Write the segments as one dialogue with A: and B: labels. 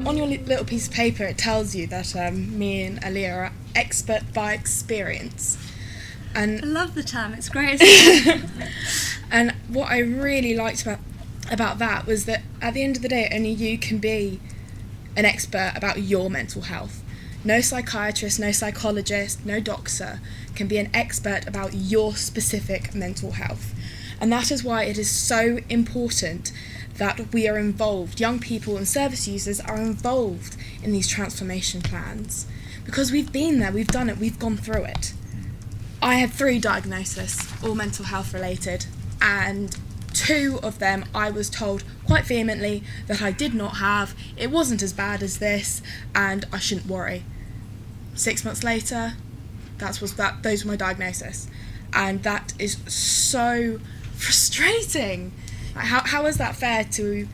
A: on your little piece of paper, it tells you that me and Aaliyah are expert by experience. And
B: I love the term, it's great, isn't it?
A: And what I really liked about that was that at the end of the day, only you can be an expert about your mental health. No psychiatrist, no psychologist, no doctor can be an expert about your specific mental health. And that is why it is so important that we are involved, young people and service users are involved in these transformation plans. Because we've been there, we've done it, we've gone through it. I had 3 diagnoses, all mental health related, and 2 of them I was told quite vehemently that I did not have, it wasn't as bad as this, and I shouldn't worry. 6 months later, those were my diagnosis. And that is so frustrating. How is that fair to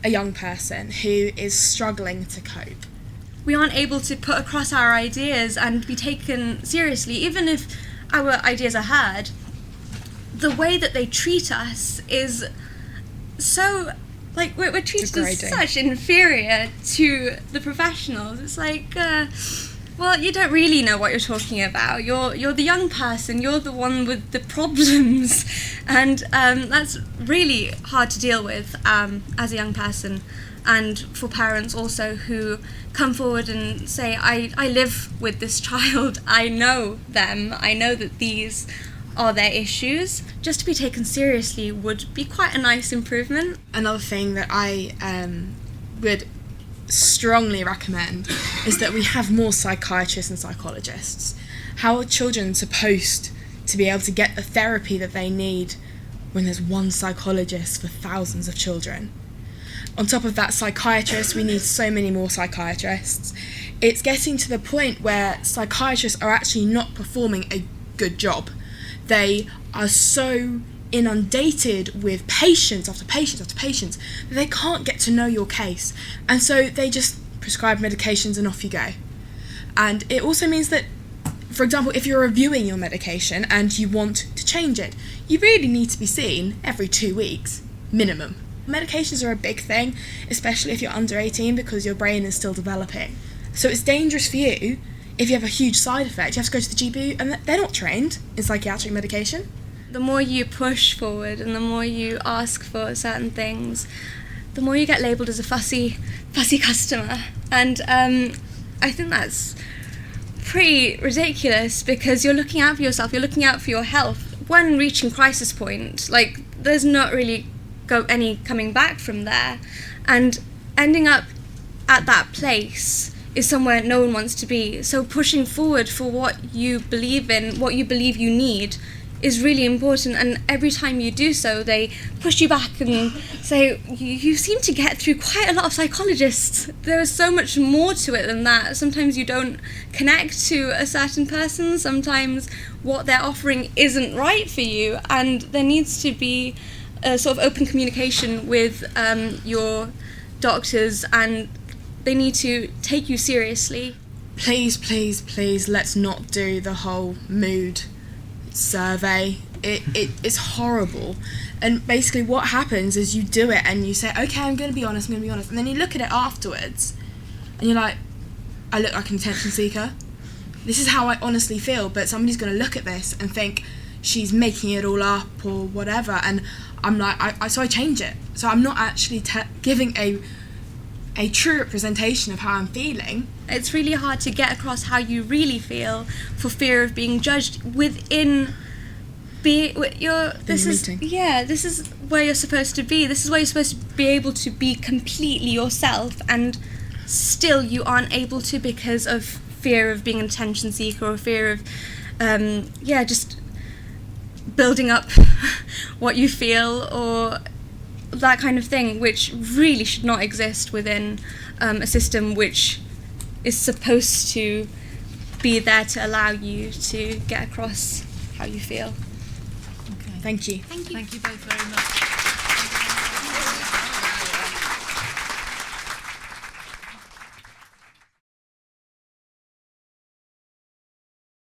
A: a young person who is struggling to cope?
B: We aren't able to put across our ideas and be taken seriously, even if our ideas are heard. The way that they treat us is so, like, we're treated as such inferior to the professionals. It's like, well, you don't really know what you're talking about. You're the young person, you're the one with the problems, and that's really hard to deal with as a young person, and for parents also who come forward and say, I live with this child, I know them, I know that these are their issues. Just to be taken seriously would be quite a nice improvement.
A: Another thing that I would strongly recommend is that we have more psychiatrists and psychologists. How are children supposed to be able to get the therapy that they need when there's one psychologist for thousands of children? On top of that, psychiatrists, we need so many more psychiatrists. It's getting to the point where psychiatrists are actually not performing a good job. They are so inundated with patients after patients after patients that they can't get to know your case, and so they just prescribe medications and off you go. And it also means that, for example, if you're reviewing your medication and you want to change it, you really need to be seen every 2 weeks minimum. Medications are a big thing, especially if you're under 18, because your brain is still developing. So it's dangerous for you if you have a huge side effect. You have to go to the GP, and they're not trained in psychiatric medication.
B: The more you push forward and the more you ask for certain things, the more you get labelled as a fussy customer. And I think that's pretty ridiculous, because you're looking out for yourself, you're looking out for your health. When reaching crisis point, like, there's not really any coming back from there. And ending up at that place is somewhere no one wants to be. So pushing forward for what you believe in, what you believe you need, is really important, and every time you do so, they push you back and say, you seem to get through quite a lot of psychologists. There is so much more to it than that. Sometimes you don't connect to a certain person, sometimes what they're offering isn't right for you, and there needs to be a sort of open communication with your doctors, and they need to take you seriously.
A: Please, please, please, let's not do the whole mood survey. It's horrible. And basically what happens is you do it and you say, okay, I'm going to be honest, and then you look at it afterwards and you're like, I look like an attention seeker. This is how I honestly feel, but somebody's going to look at this and think she's making it all up or whatever, and I'm like, so I change it. So I'm not actually giving a true representation of how I'm feeling.
B: It's really hard to get across how you really feel for fear of being judged within this is where you're supposed to be. This is where you're supposed to be able to be completely yourself, and still you aren't able to because of fear of being an attention seeker, or fear of just building up what you feel, or that kind of thing, which really should not exist within a system which is supposed to be there to allow you to get across how you feel.
A: Okay. Thank you.
C: Thank you both very much.